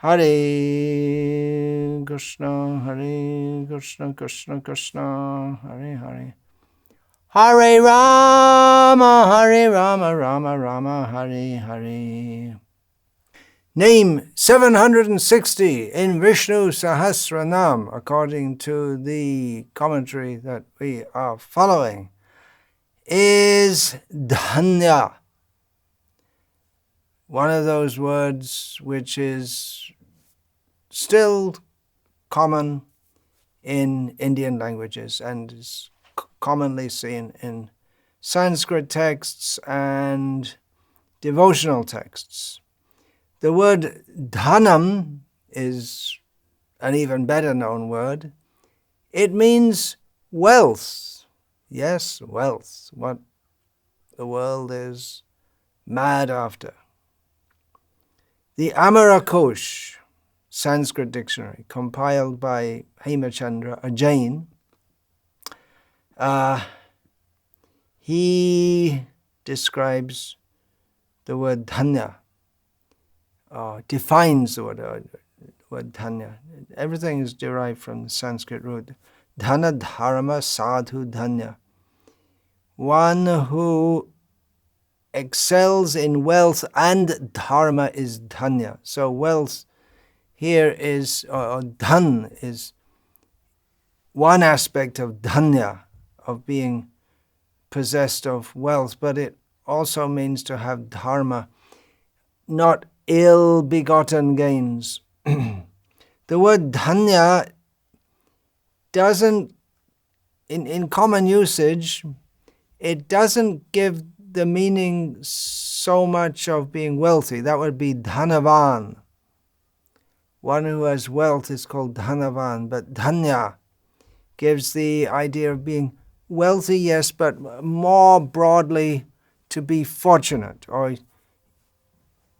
Hare Krishna, Krishna Krishna, Hare Hare. Hare Rama, Rama Rama, Hare Hare. Name 760 in Vishnu Sahasranama, according to the commentary that we are following, is Dhanya. One of those words which is still common in Indian languages and is commonly seen in Sanskrit texts and devotional texts. The word dhanam is an even better known word. It means wealth. Yes, wealth, what the world is mad after. The Amarakosh Sanskrit dictionary, compiled by Hemachandra, a Jain, he describes the word dhanya, defines the word dhanya. Everything is derived from the Sanskrit root. Dhana dharma sadhu dhanya. One who excels in wealth and dharma is dhanya. So wealth here is, or dhan is one aspect of dhanya, of being possessed of wealth, but it also means to have dharma, not ill-begotten gains. The word dhanya doesn't, in common usage, it doesn't give the meaning so much of being wealthy. That would be dhanavan. One who has wealth is called dhanavan, but dhanya gives the idea of being wealthy, yes, but more broadly to be fortunate, or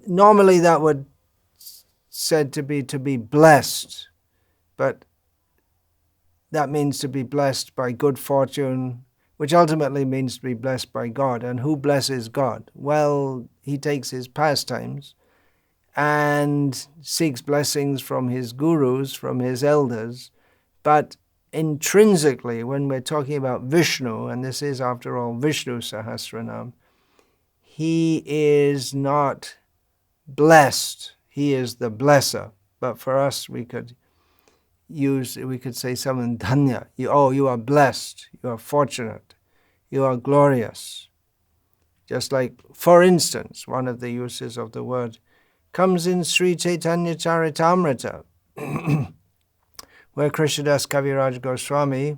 normally that would said to be blessed, but that means to be blessed by good fortune, which ultimately means to be blessed by God. And who blesses God? Well, he takes his pastimes and seeks blessings from his gurus, from his elders, but intrinsically, when we're talking about Vishnu, and this is after all Vishnu Sahasranama, he is not blessed, he is the blesser. But for us, we could say something dhanya. You are blessed, you are fortunate, you are glorious. Just like, for instance, one of the uses of the word comes in Sri Chaitanya Charitamrita, where Krishnadas Kaviraj Goswami,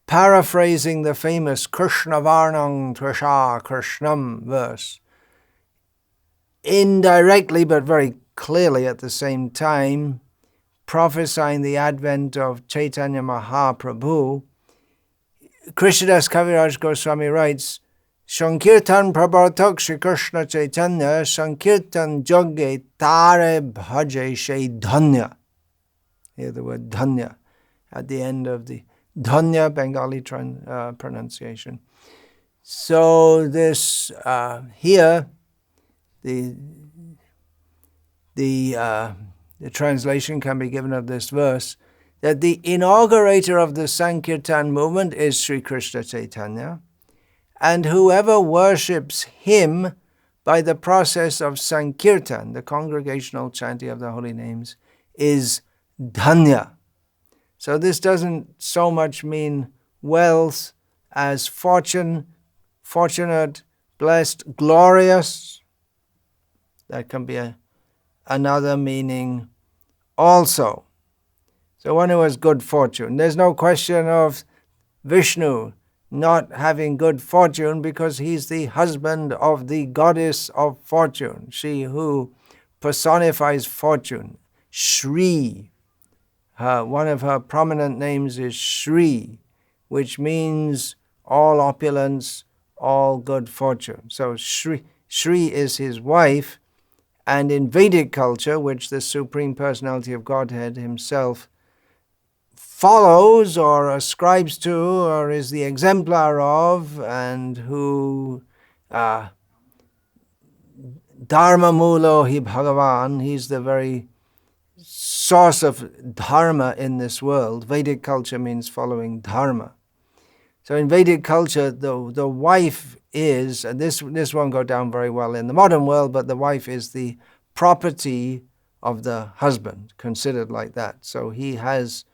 paraphrasing the famous Krishna Varnang Trisha Krishnam verse, indirectly but very clearly at the same time, prophesying the advent of Chaitanya Mahaprabhu, Krishnadas Kaviraj Goswami writes, Sankirtan Prabhartak Shri Krishna Chaitanya Sankirtan Jogge Tare Bhaje Shai Dhanya. Here the word Dhanya at the end of the Dhanya Bengali pronunciation. So this here the translation can be given of this verse that the inaugurator of the Sankirtan movement is Sri Krishna Chaitanya, and whoever worships him by the process of Sankirtan, the congregational chanting of the holy names, is Dhanya. So this doesn't so much mean wealth as fortune, fortunate, blessed, glorious. That can be another meaning also. So one who has good fortune. There's no question of Vishnu not having good fortune because he's the husband of the goddess of fortune, she who personifies fortune, Shri. One of her prominent names is Shri, which means all opulence, all good fortune. So Shri is his wife, and in Vedic culture, which the Supreme Personality of Godhead himself follows or ascribes to or is the exemplar of, and who Dharma Mulo hi Bhagavan, he's the very source of dharma in this world. Vedic culture means following dharma. So in Vedic culture, the wife is, and this won't go down very well in the modern world, but the wife is the property of the husband, considered like that. So he has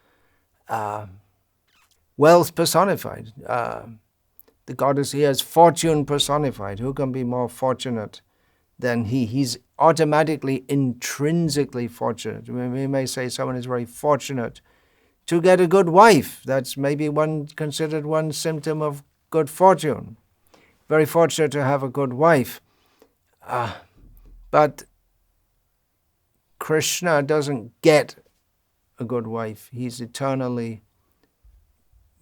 wealth personified. The goddess, he has fortune personified. Who can be more fortunate than he? He's automatically, intrinsically fortunate. We may say someone is very fortunate to get a good wife. That's maybe considered one symptom of good fortune. Very fortunate to have a good wife. But Krishna doesn't get a good wife. He's eternally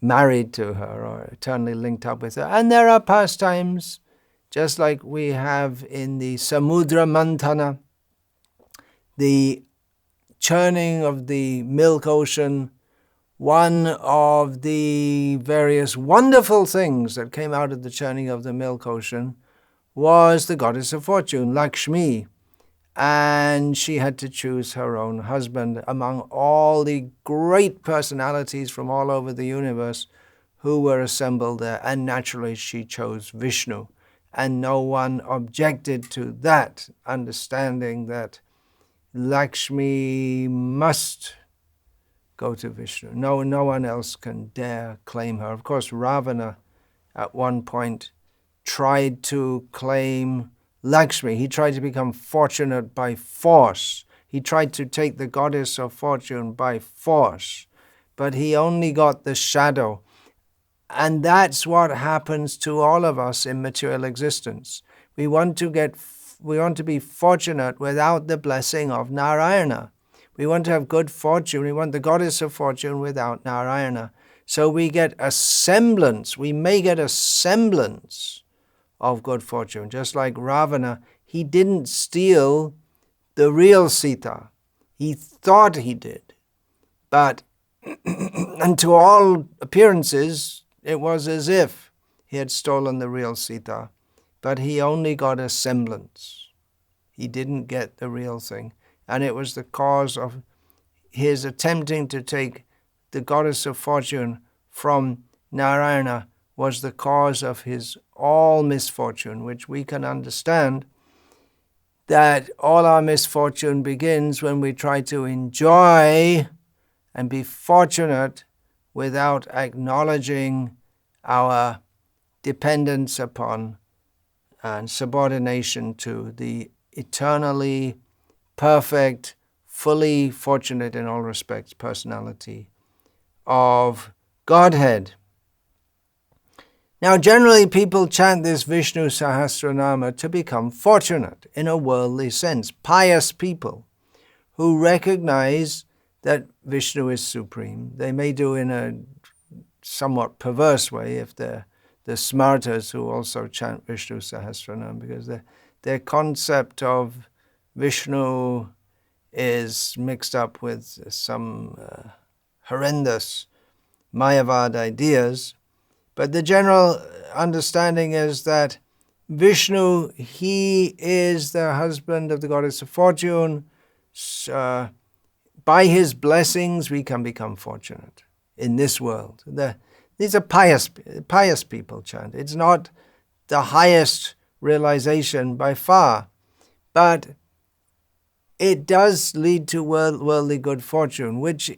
married to her or eternally linked up with her. And there are pastimes, just like we have in the Samudra Mantana, the churning of the milk ocean. One of the various wonderful things that came out of the churning of the milk ocean was the goddess of fortune, Lakshmi. And she had to choose her own husband among all the great personalities from all over the universe who were assembled there. And naturally she chose Vishnu. And no one objected to that, understanding that Lakshmi must go to Vishnu. No one else can dare claim her. Of course, Ravana at one point tried to claim Lakshmi. He tried to become fortunate by force. He tried to take the goddess of fortune by force, but he only got the shadow. And that's what happens to all of us in material existence. We want to be fortunate without the blessing of Narayana. We want to have good fortune. We want the goddess of fortune without Narayana. So we get a semblance. We may get a semblance of good fortune. Just like Ravana, he didn't steal the real Sita. He thought he did. But, and to all appearances, it was as if he had stolen the real Sita. But he only got a semblance. He didn't get the real thing. And it was the cause of his attempting to take the goddess of fortune from Narayana was the cause of his all misfortune, which we can understand that all our misfortune begins when we try to enjoy and be fortunate without acknowledging our dependence upon and subordination to the eternally perfect, fully fortunate in all respects personality of Godhead. Now, generally people chant this Vishnu Sahasranama to become fortunate in a worldly sense. Pious people who recognize that Vishnu is supreme. They may do in a somewhat perverse way if they're the smartas who also chant Vishnu Sahasranama, because their concept of Vishnu is mixed up with some horrendous Mayavad ideas. But the general understanding is that Vishnu, he is the husband of the goddess of fortune. By his blessings, we can become fortunate in this world. These are pious people chant. It's not the highest realization by far, but it does lead to worldly good fortune, which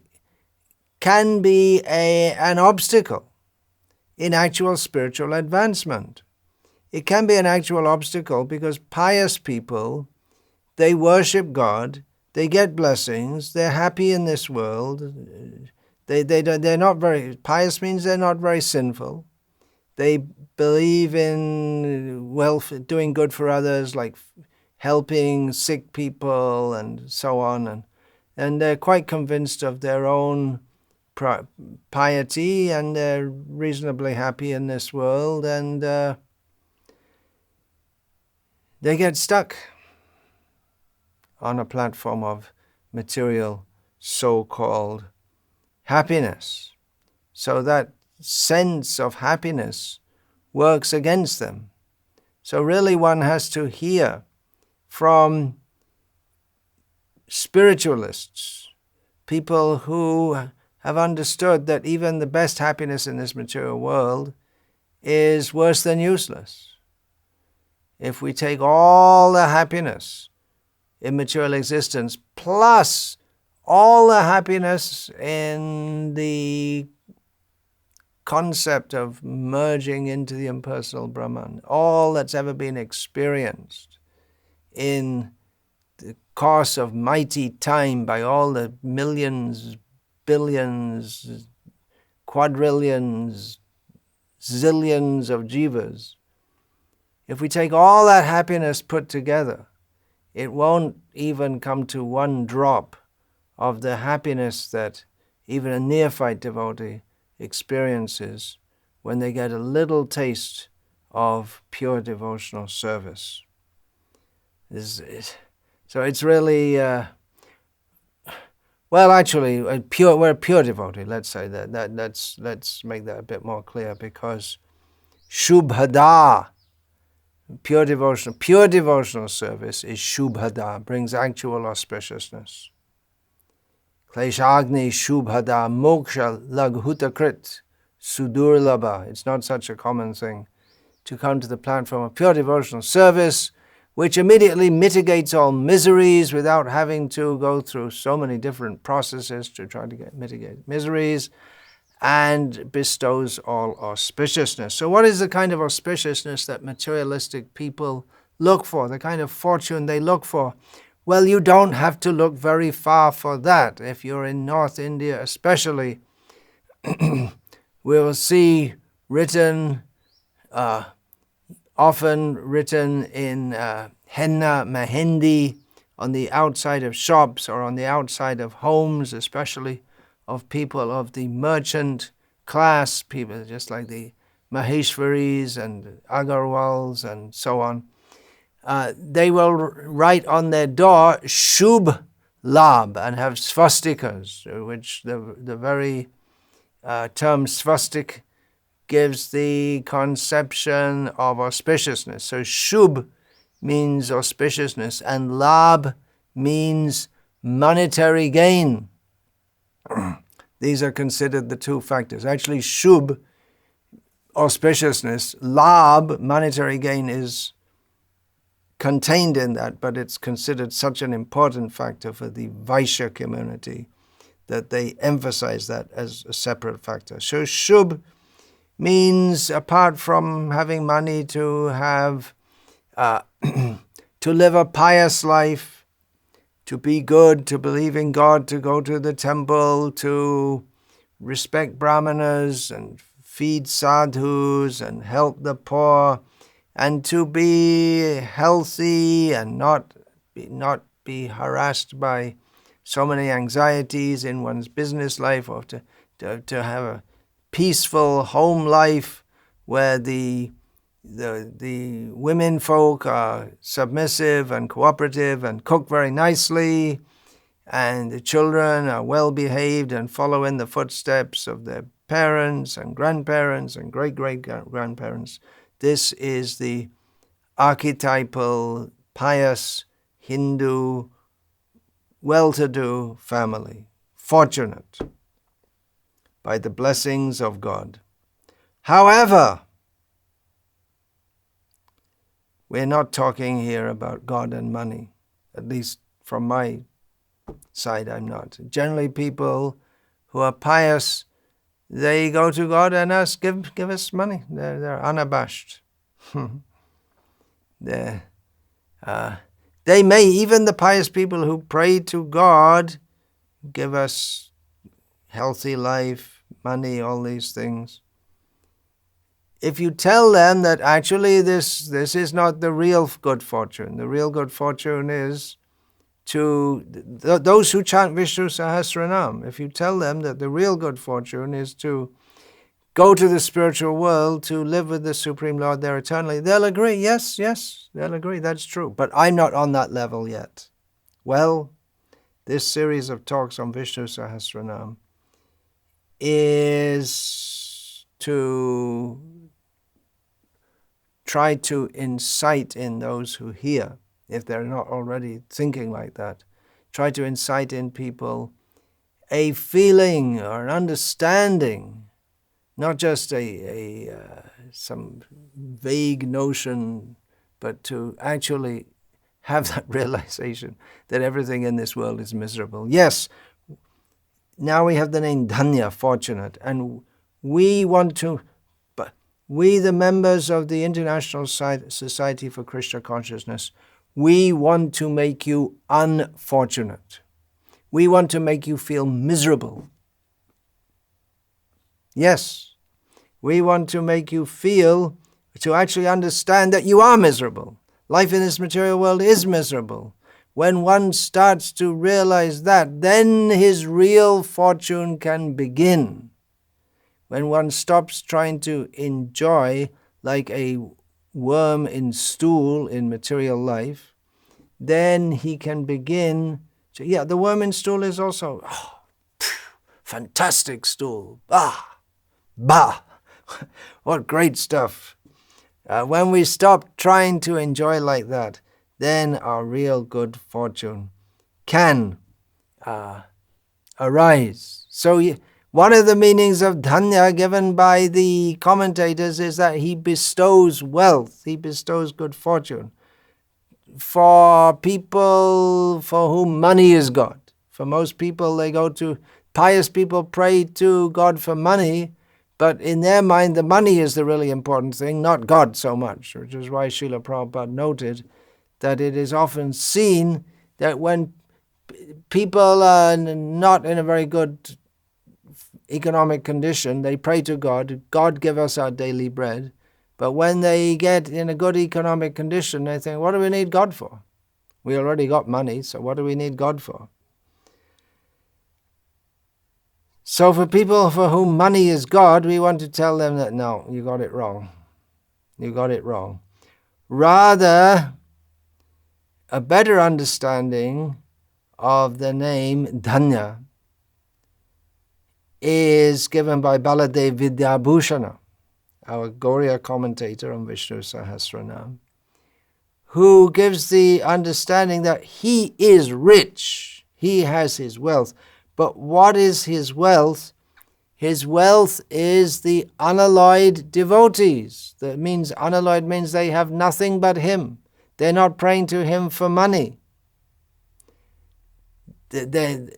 can be an obstacle in actual spiritual advancement. It can be an actual obstacle because pious people, they worship God, they get blessings, they're happy in this world. They're not very, pious means they're not very sinful. They believe in doing good for others, like helping sick people and so on. And they're quite convinced of their own piety, and they're reasonably happy in this world, and they get stuck on a platform of material so-called happiness. So that sense of happiness works against them. So really one has to hear from spiritualists, people who have understood that even the best happiness in this material world is worse than useless. If we take all the happiness in material existence plus all the happiness in the concept of merging into the impersonal Brahman, all that's ever been experienced in the course of mighty time by all the millions, billions, quadrillions, zillions of jivas, if we take all that happiness put together, it won't even come to one drop of the happiness that even a neophyte devotee experiences when they get a little taste of pure devotional service. So it's really, well, actually, we're a pure devotee. Let's say let's make that a bit more clear, because Shubhada, pure devotional service is Shubhada, brings actual auspiciousness. Kleshagni Shubhada Moksha Laghutakrit Sudurlabha. It's not such a common thing to come to the platform of pure devotional service, which immediately mitigates all miseries without having to go through so many different processes to try to mitigate miseries, and bestows all auspiciousness. So what is the kind of auspiciousness that materialistic people look for, the kind of fortune they look for? Well, you don't have to look very far for that. If you're in North India especially, we'll see written, often written in henna, mehendi, on the outside of shops or on the outside of homes, especially of people of the merchant class, people just like the Maheshwaris and Agarwals and so on. They will write on their door Shubh Labh and have swastikas, which the very term swastik gives the conception of auspiciousness. So Shubh means auspiciousness and Labh means monetary gain. These are considered the two factors. Actually, Shubh, auspiciousness, Labh, monetary gain, is contained in that, but it's considered such an important factor for the Vaishya community that they emphasize that as a separate factor. So Shubh means, apart from having money, to have to live a pious life, to be good, to believe in God, to go to the temple, to respect brahmanas and feed sadhus and help the poor, and to be healthy and not be harassed by so many anxieties in one's business life, or to have a peaceful home life where the women folk are submissive and cooperative and cook very nicely, and the children are well behaved and follow in the footsteps of their parents and grandparents and great-great-grandparents. This is the archetypal, pious, Hindu, well-to-do family, fortunate by the blessings of God. However, we're not talking here about God and money. At least from my side, I'm not. Generally, people who are pious, they go to God and ask, give us money. They're unabashed. They may, even the pious people who pray to God, give us healthy life, money, all these things. If you tell them that actually this is not the real good fortune, the real good fortune is to those who chant Vishnu Sahasranama, if you tell them that the real good fortune is to go to the spiritual world, to live with the Supreme Lord there eternally, they'll agree, yes, they'll agree, that's true. But I'm not on that level yet. Well, this series of talks on Vishnu Sahasranama is to try to incite in those who hear, if they're not already thinking like that, try to incite in people a feeling or an understanding, not just some vague notion, but to actually have that realization that everything in this world is miserable. Yes, now we have the name Dhanya, fortunate, and we want to, we the members of the International Society for Krishna Consciousness, we want to make you unfortunate. We want to make you feel miserable. Yes, we want to make you feel, to actually understand that you are miserable. Life in this material world is miserable. When one starts to realize that, then his real fortune can begin. When one stops trying to enjoy like a worm in stool in material life, then he can begin to, the worm in stool is also, fantastic stool. Bah, what great stuff. When we stop trying to enjoy like that, then our real good fortune can arise. So one of the meanings of Dhanya given by the commentators is that he bestows wealth, he bestows good fortune. For people for whom money is God. For most people, pious people pray to God for money, but in their mind, the money is the really important thing, not God so much, which is why Srila Prabhupada noted that it is often seen that when people are not in a very good economic condition, they pray to God, God give us our daily bread. But when they get in a good economic condition, they think, what do we need God for? We already got money, so what do we need God for? So for people for whom money is God, we want to tell them that, no, you got it wrong. You got it wrong. Rather, a better understanding of the name Dhanya is given by Baladev Vidyabhushana, our Gauriya commentator on Vishnu Sahasranama, who gives the understanding that he is rich, he has his wealth. But what is his wealth? His wealth is the unalloyed devotees. That means unalloyed means they have nothing but him. They're not praying to him for money. The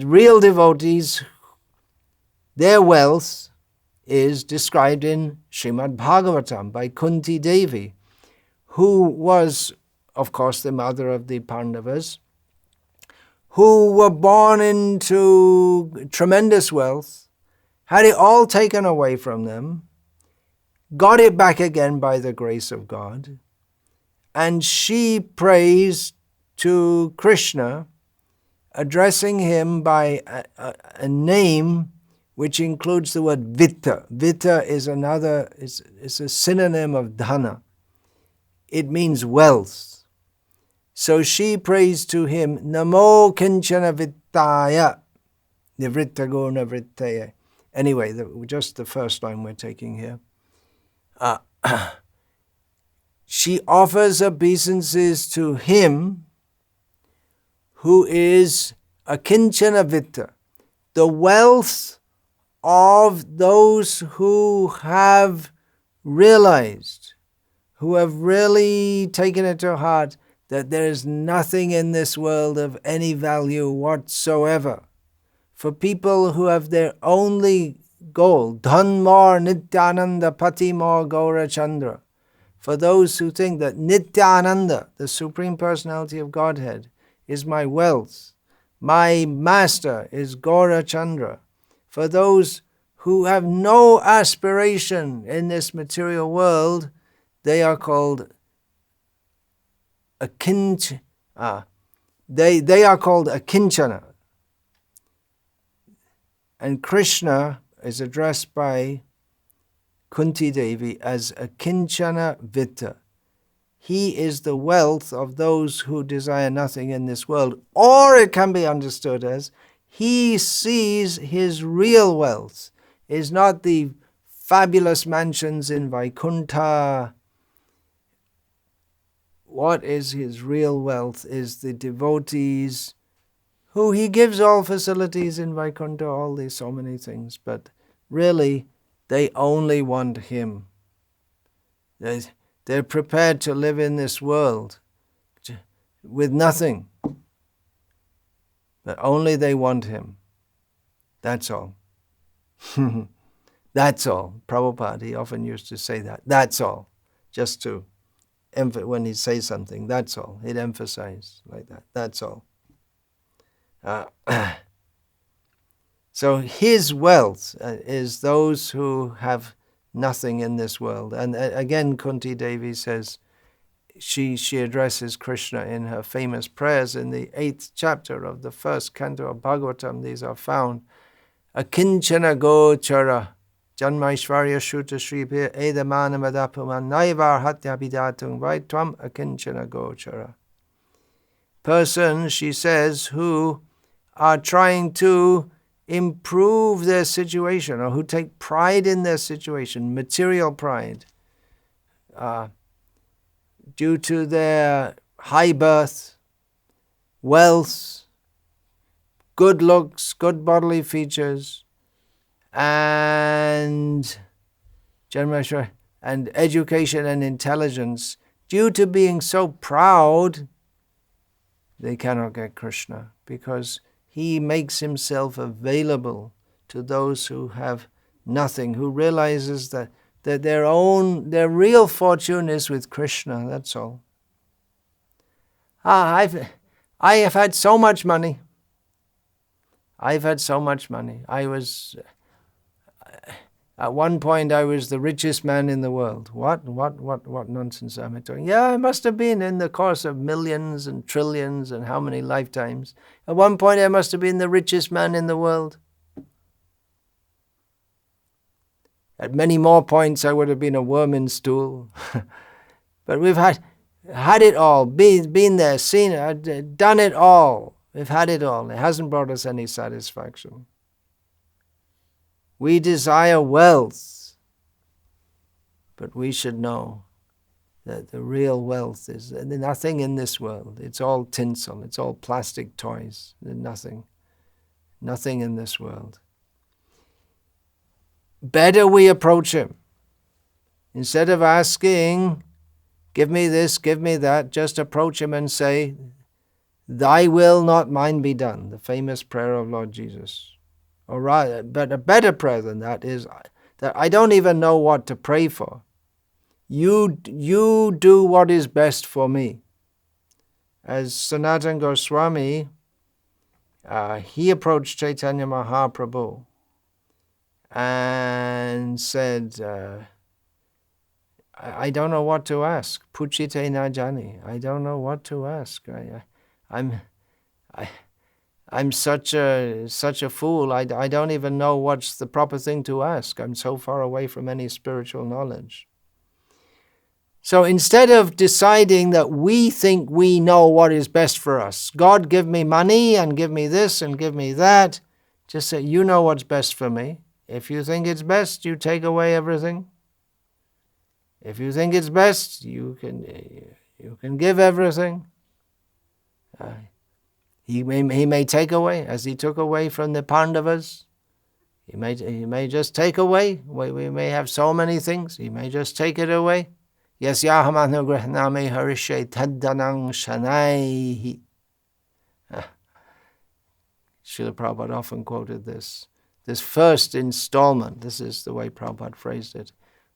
real devotees, their wealth is described in Srimad Bhagavatam by Kunti Devi, who was, of course, the mother of the Pandavas, who were born into tremendous wealth, had it all taken away from them, got it back again by the grace of God, and she prays to Krishna, addressing him by a name which includes the word Vitta. Vitta is is a synonym of Dhana. It means wealth. So she prays to him, Namo Kinchana Vittaya, Nivritta Guna Vrittaya. Anyway, just the first line we're taking here. She offers obeisances to him who is a Kinchana Vitta, the wealth of those who have realized, who have really taken it to heart that there is nothing in this world of any value whatsoever. For people who have their only goal, Dhanmar Nityananda Patimar Gaura Chandra, for those who think that Nityananda, the Supreme Personality of Godhead, is my wealth, my master is Gaura Chandra, for those who have no aspiration in this material world, they are called they are called Akinchana. And Krishna is addressed by Kunti Devi as Akinchana Vitta. He is the wealth of those who desire nothing in this world. Or it can be understood as he sees his real wealth is not the fabulous mansions in Vaikuntha. What is his real wealth is the devotees who he gives all facilities in Vaikuntha, all these so many things, but really they only want him. They're prepared to live in this world with nothing, but only they want him. That's all. That's all. Prabhupada, he often used to say that. That's all. Just to, when he says something, that's all. He'd emphasize like that. That's all. So his wealth is those who have nothing in this world. And again, Kunti Devi says, she addresses Krishna in her famous prayers in the 8th chapter of the 1st canto of Bhagavatam. These are found. Akinchana gochara janmaishvarya shuta shripir edamana madapuman naivar hatya bidatung vaitvam akinchana gochara. Persons, she says, who are trying to improve their situation or who take pride in their situation, material pride, due to their high birth, wealth, good looks, good bodily features, and education and intelligence, due to being so proud, they cannot get Krishna, because he makes himself available to those who have nothing, who realizes that their real fortune is with Krishna, that's all. I have had so much money. I've had so much money. At one point I was the richest man in the world. What nonsense am I talking? Yeah, I must have been in the course of millions and trillions and how many lifetimes. At one point I must have been the richest man in the world. At many more points I would have been a worm in stool. But we've had it all, been there, seen it, done it all. We've had it all. It hasn't brought us any satisfaction. We desire wealth, but we should know that the real wealth is nothing in this world. It's all tinsel. It's all plastic toys. There's nothing in this world. Better we approach him. Instead of asking, give me this, give me that, just approach him and say, thy will, not mine, be done. The famous prayer of Lord Jesus. Or rather, but a better prayer than that is that I don't even know what to pray for. You do what is best for me. As Sanatana Goswami, he approached Chaitanya Mahaprabhu and said, I don't know what to ask. Puchite na jani. I don't know what to ask. I'm such a fool. I don't even know what's the proper thing to ask. I'm so far away from any spiritual knowledge. So instead of deciding that we think we know what is best for us, God, give me money and give me this and give me that, just say, you know what's best for me. If you think it's best, you take away everything. If you think it's best, you can give everything. He may take away, as he took away from the Pandavas. He may just take away. We may have so many things. He may just take it away. Yasyaham anugrahname harishe taddanang shanaihi. Srila Prabhupada often quoted this. This first installment, this is the way Prabhupada phrased it,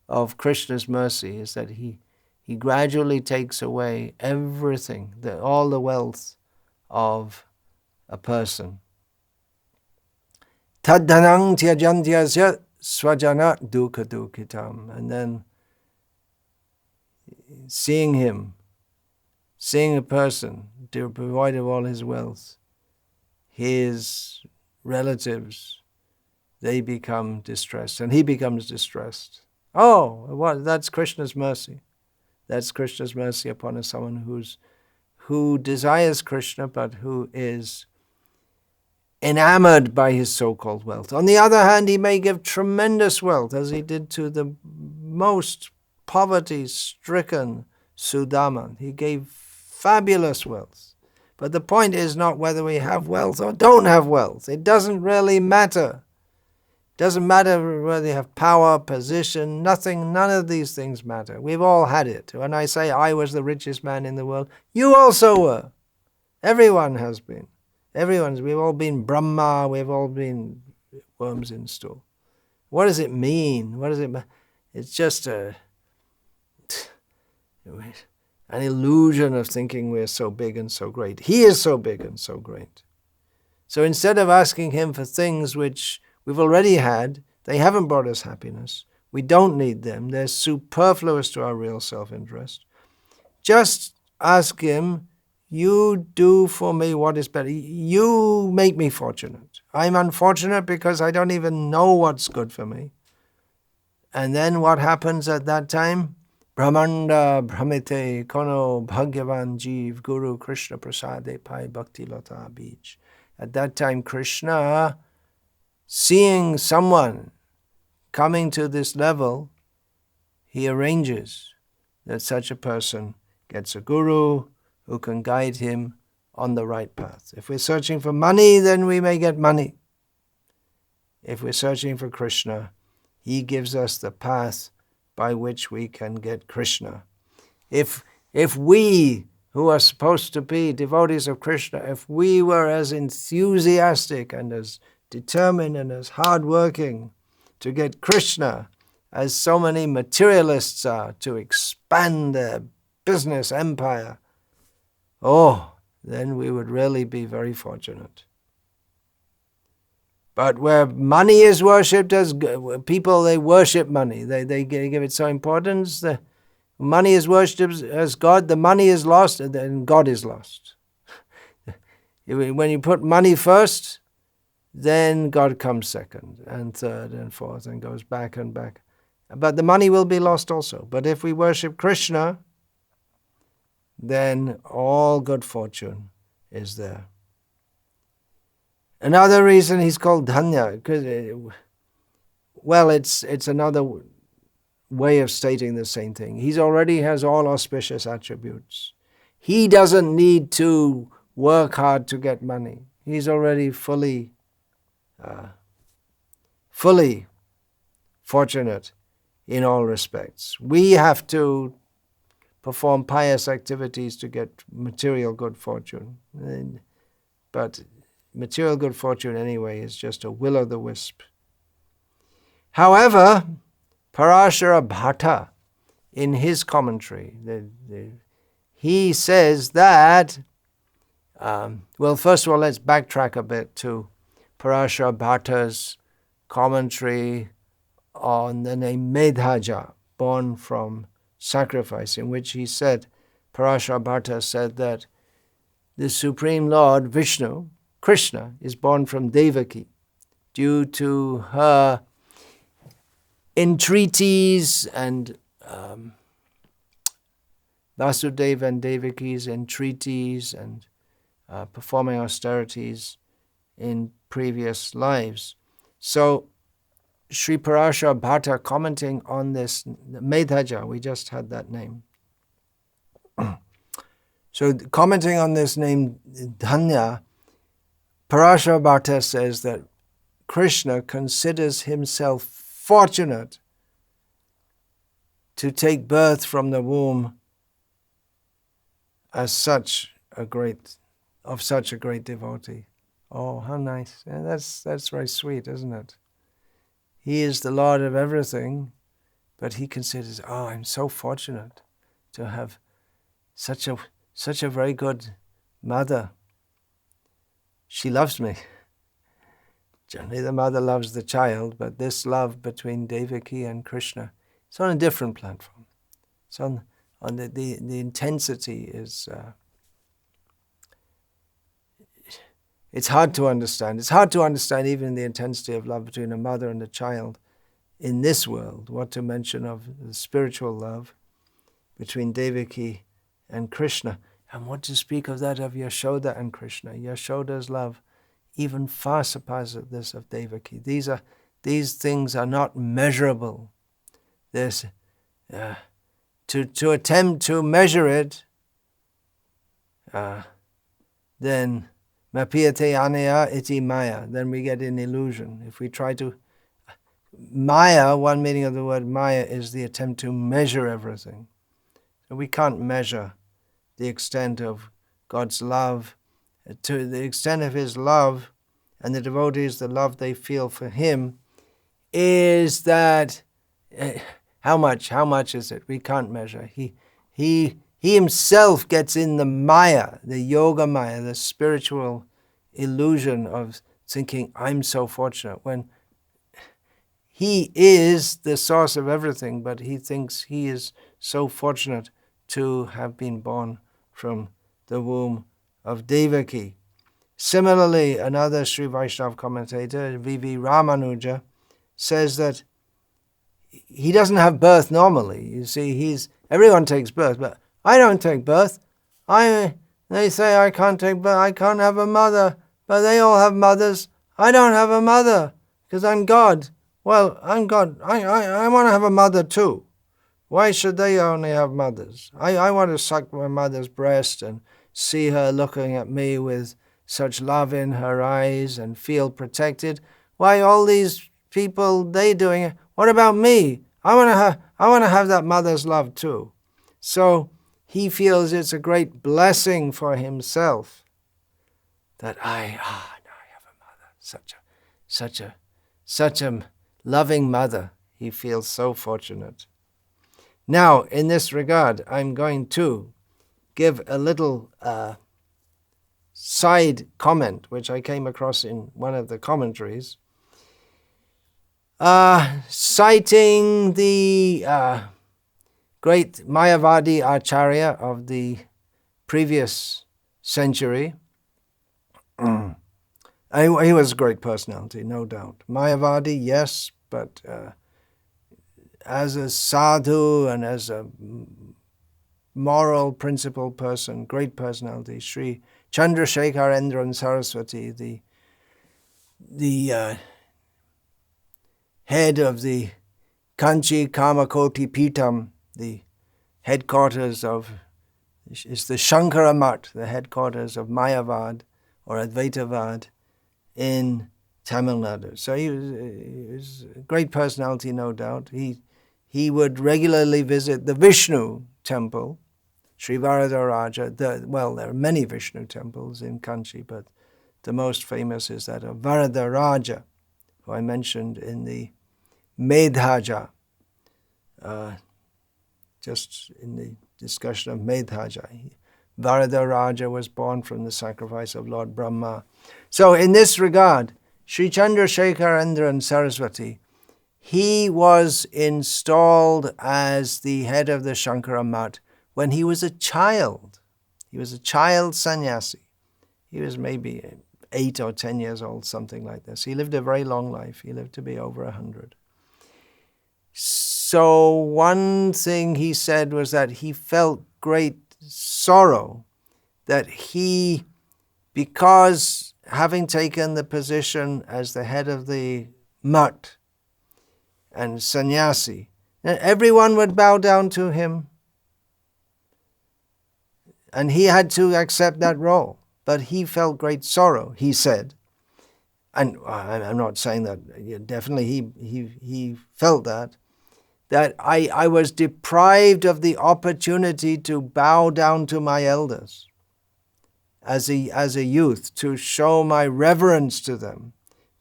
of Krishna's mercy, is that he gradually takes away everything, all the wealth of a person. Taddanang tyajantyasya swajana dukha dukhitam. And then seeing a person devoid of all his wealth, his relatives, they become distressed, and he becomes distressed. Oh, that's Krishna's mercy. That's Krishna's mercy upon someone who desires Krishna, but who is enamored by his so-called wealth. On the other hand, he may give tremendous wealth, as he did to the most poverty-stricken Sudama. He gave fabulous wealth, But the point is not whether we have wealth or don't have wealth. It doesn't really matter. It doesn't matter whether you have power, position, nothing, none of these things matter. We've all had it. When I say I was the richest man in the world, you also were. Everyone has been. We've all been Brahma, we've all been worms in stool. What does it mean? It's just an illusion of thinking we're so big and so great. He is so big and so great. So instead of asking him for things which we've already had, they haven't brought us happiness. We don't need them. They're superfluous to our real self-interest. Just ask him, you do for me what is better. You make me fortunate. I'm unfortunate because I don't even know what's good for me. And then what happens at that time? Brahmanda Brahmite Kono Bhagyavan Jeev Guru Krishna Prasade Pai Bhakti Lata Beach. At that time, Krishna, seeing someone coming to this level, he arranges that such a person gets a guru who can guide him on the right path. If we're searching for money, then we may get money. If we're searching for Krishna, he gives us the path by which we can get Krishna. If we, who are supposed to be devotees of Krishna, if we were as enthusiastic and as determined and as hardworking to get Krishna as so many materialists are to expand their business empire, then we would really be very fortunate. But where money is worshipped as people, they worship money. They give it so importance. The money is worshipped as God. The money is lost, and then God is lost. When you put money first, then God comes second and third and fourth and goes back and back. But the money will be lost also. But if we worship Krishna, then all good fortune is there. Another reason he's called Dhanya, because, it's another way of stating the same thing. He already has all auspicious attributes. He doesn't need to work hard to get money. He's already fully fortunate in all respects. We have to perform pious activities to get material good fortune. But material good fortune anyway is just a will-o'-the-wisp. However, Parashara Bhatta, in his commentary, he says that, first of all, let's backtrack a bit to Parashara Bhatta's commentary on the name Medhaja, born from sacrifice, in which he said, Parashara Bhatta said that the Supreme Lord Vishnu, Krishna, is born from Devaki due to her entreaties and Vasudeva and Devaki's entreaties and performing austerities in previous lives. So Sri Parashara Bhatta, commenting on this, Medhaja, we just had that name. So commenting on this name, Dhanya, Parashara Bhatta says that Krishna considers himself fortunate to take birth from the womb as such a great devotee. Oh, how nice. Yeah, that's very sweet, isn't it? He is the Lord of everything, but he considers, I'm so fortunate to have such a very good mother. She loves me. Generally the mother loves the child, but this love between Devaki and Krishna, it's on a different platform. It's on the intensity is, it's hard to understand. It's hard to understand even the intensity of love between a mother and a child in this world, what to mention of the spiritual love between Devaki and Krishna. And what to speak of that of Yashoda and Krishna. Yashoda's love even far surpasses this of Devaki. These things are not measurable. There's to attempt to measure it then mapiyate anaya iti maya, then we get an illusion. If we try to, maya, one meaning of the word maya is the attempt to measure everything. So we can't measure the extent of God's love. To the extent of His love, and the devotees, the love they feel for Him, is that how much is it? We can't measure. He Himself gets in the maya, the yoga maya, the spiritual illusion of thinking, I'm so fortunate, when He is the source of everything, but he thinks he is so fortunate to have been born from the womb of Devaki. Similarly, another Sri Vaishnava commentator, V.V. Ramanuja, says that he doesn't have birth normally. You see, everyone takes birth, but I don't take birth. They say I can't take birth, I can't have a mother, but they all have mothers. I don't have a mother because I'm God. Well, I'm God. I want to have a mother too. Why should they only have mothers? I want to suck my mother's breast and see her looking at me with such love in her eyes and feel protected. Why all these people, they doing it? What about me? I want to have that mother's love too. So he feels it's a great blessing for himself that now I have a mother, such a loving mother. He feels so fortunate. Now, in this regard, I'm going to give a little side comment, which I came across in one of the commentaries, citing the great Mayavadi Acharya of the previous century. He was a great personality, no doubt. Mayavadi, yes, but as a sadhu and as a moral, principled person, great personality, Sri Chandrasekharendran Saraswati, the head of the Kanchi Kamakoti Pitam, the headquarters is the Shankara Math, the headquarters of Mayavad or Advaitavad in Tamil Nadu. So he was a great personality, no doubt. He would regularly visit the Vishnu temple, Sri Varadaraja. There are many Vishnu temples in Kanchi, but the most famous is that of Varadaraja, who I mentioned in the Medhaja, just in the discussion of Medhaja. Varadaraja was born from the sacrifice of Lord Brahma. So in this regard, Sri Chandrasekharendran Saraswati, he was installed as the head of the Shankara Math when he was a child. He was a child sannyasi. He was maybe 8 or 10 years old, something like this. He lived a very long life. He lived to be over 100. So one thing he said was that he felt great sorrow that because having taken the position as the head of the Math and sannyasi, everyone would bow down to him, and he had to accept that role. But he felt great sorrow, he said. And I'm not saying that, definitely he felt that I was deprived of the opportunity to bow down to my elders as a youth, to show my reverence to them,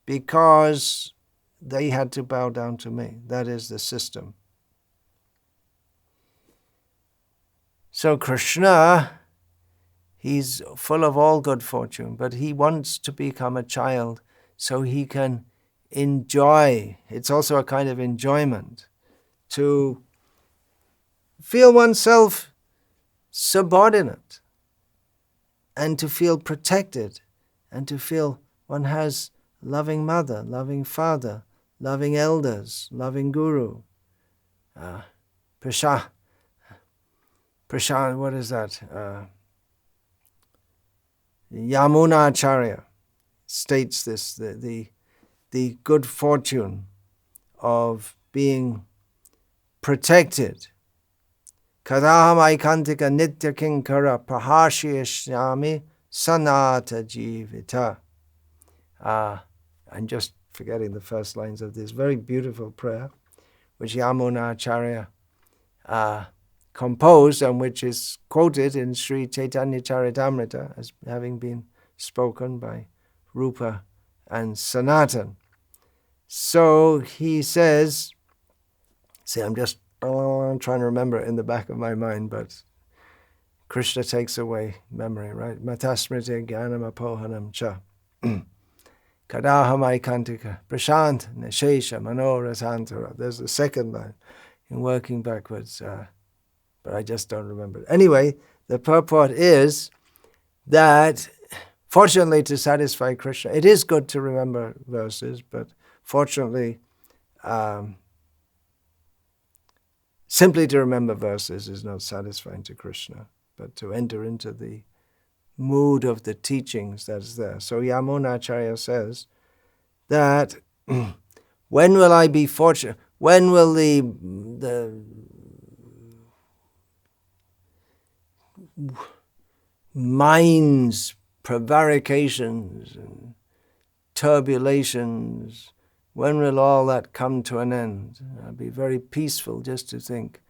because they had to bow down to me. That is the system. So Krishna, he's full of all good fortune, but he wants to become a child so he can enjoy. It's also a kind of enjoyment to feel oneself subordinate and to feel protected and to feel one has loving mother, loving father, loving elders, loving guru. Prashant, what is that? Yamuna Acharya states this, the good fortune of being protected. Kadaham aikantika nitya kinkara prahashiyashyami sanata jivita. I'm just forgetting the first lines of this very beautiful prayer, which Yamuna Acharya composed and which is quoted in Sri Chaitanya Charitamrita as having been spoken by Rupa and Sanatan. So he says, I'm just trying to remember it in the back of my mind, but Krishna takes away memory, right? Matasmriti jnanam apohanam cha. Kadahamai kantika prashant neshesha manorasantara. There's the second line in working backwards, but I just don't remember it. Anyway, the purport is that, fortunately, to satisfy Krishna, it is good to remember verses, but fortunately, simply to remember verses is not satisfying to Krishna, but to enter into the mood of the teachings that's there. So Yamuna Acharya says that when will I be fortunate? When will the mind's prevarications and turbulations, when will all that come to an end? I'll be very peaceful just to think,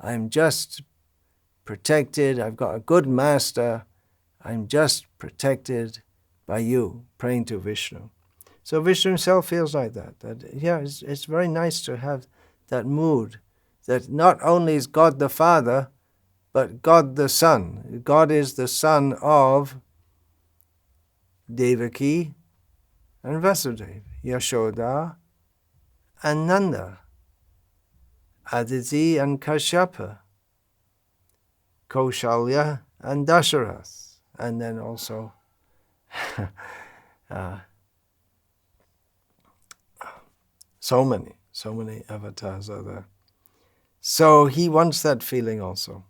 I'm just protected, I've got a good master, I'm just protected by you, praying to Vishnu. So Vishnu himself feels like that it's very nice to have that mood, that not only is God the Father, but God the Son. God is the son of Devaki and Vasudeva, Yashoda and Nanda, Aditi and Kashyapa, Kaushalya and Dasharath, and then also so many avatars are there. So he wants that feeling also.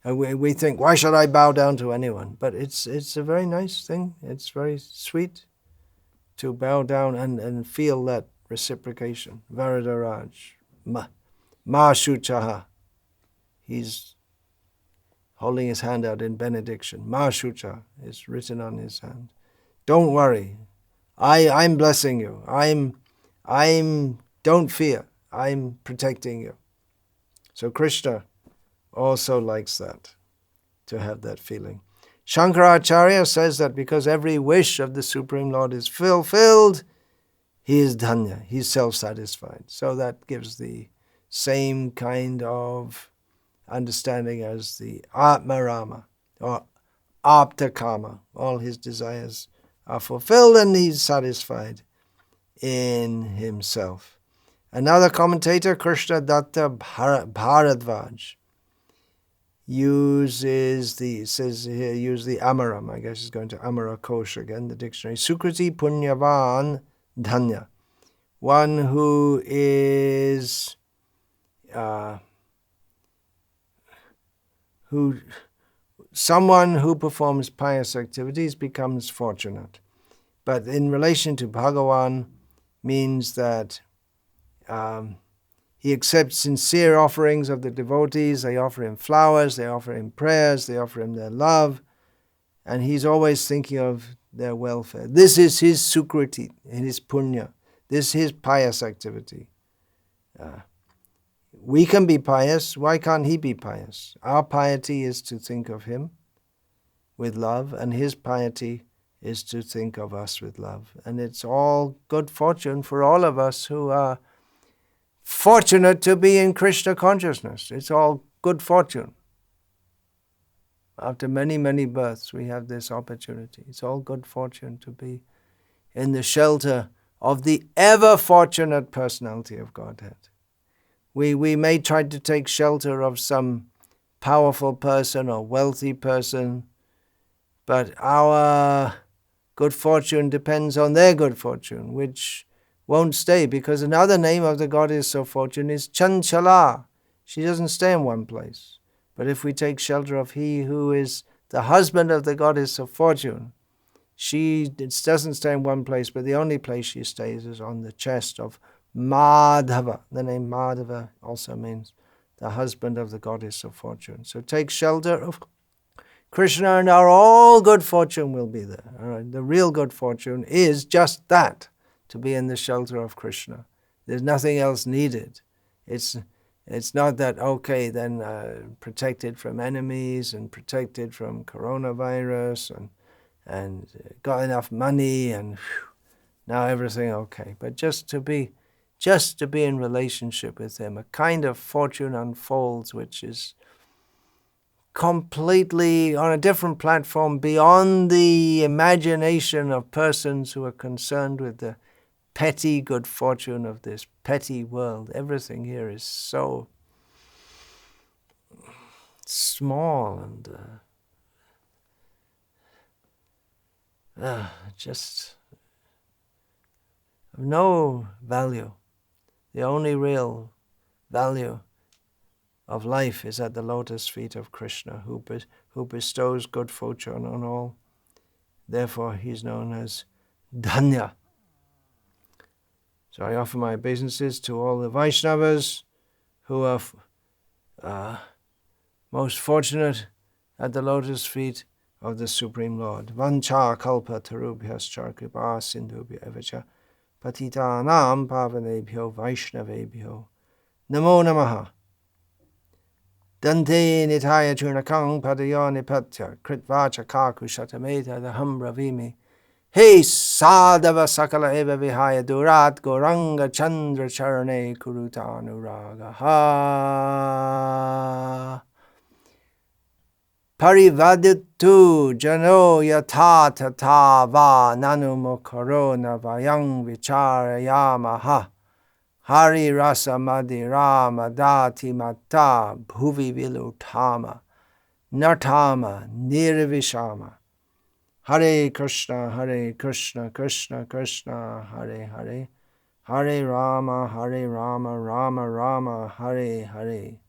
And we think, why should I bow down to anyone? But it's a very nice thing. It's very sweet to bow down and feel that reciprocation. Varadaraj, Ma Shuchaha. He's holding his hand out in benediction. Ma Shucha is written on his hand. Don't worry. I'm blessing you. Don't fear. I'm protecting you. So Krishna also likes that, to have that feeling. Shankaracharya says that because every wish of the Supreme Lord is fulfilled, he is Dhanya, he's self-satisfied. So that gives the same kind of understanding as the Atmarama or Aptakama. All his desires are fulfilled and he's satisfied in himself. Another commentator, Krishna Datta Bharadvaj, use the Amaram, I guess he's going to Amara Kosh again, the dictionary. Sukriti Punyavan Dhanya. One who is someone who performs pious activities becomes fortunate. But in relation to Bhagavan means that he accepts sincere offerings of the devotees. They offer him flowers, they offer him prayers, they offer him their love, and he's always thinking of their welfare. This is his sukriti, his punya. This is his pious activity. We can be pious. Why can't he be pious? Our piety is to think of him with love, and his piety is to think of us with love. And it's all good fortune for all of us who are fortunate to be in Krishna consciousness. It's all good fortune. After many, many births, we have this opportunity. It's all good fortune to be in the shelter of the ever-fortunate personality of Godhead. We may try to take shelter of some powerful person or wealthy person, but our good fortune depends on their good fortune, which won't stay, because another name of the goddess of fortune is Chanchala. She doesn't stay in one place. But if we take shelter of he who is the husband of the goddess of fortune, she doesn't stay in one place, but the only place she stays is on the chest of Madhava. The name Madhava also means the husband of the goddess of fortune. So take shelter of Krishna and our all good fortune will be there. All right? The real good fortune is just that, to be in the shelter of Krishna. There's nothing else needed. It's not that, okay, then protected from enemies and protected from coronavirus and got enough money and now everything okay. But just to be in relationship with him, a kind of fortune unfolds which is completely on a different platform beyond the imagination of persons who are concerned with the petty good fortune of this petty world. Everything here is so small and just of no value. The only real value of life is at the lotus feet of Krishna, who bestows good fortune on all. Therefore, he's known as Dhanya. So I offer my obeisances to all the Vaishnavas who are most fortunate at the lotus feet of the Supreme Lord. Vancha kalpa tarubhyascha kripa sindhubhya evacha patitanam pavanebhyo vaishnavebhyo namo namaha. Dante nitaya churnakang padayo nipatya kritvacha kaku shatameta daham ravimi. Hey sadhava sakala eva vihaya durat goranga chandra charane kurutanuragaha. Parivaditu jano yata tata va nanumokaro navayang vicharayamaha. Hari rasa madhirama dati mata bhuvi vilutama nartama nirvishama. Hare Krishna, Krishna Krishna, Hare Hare, Hare Rama, Rama Rama, Hare Hare.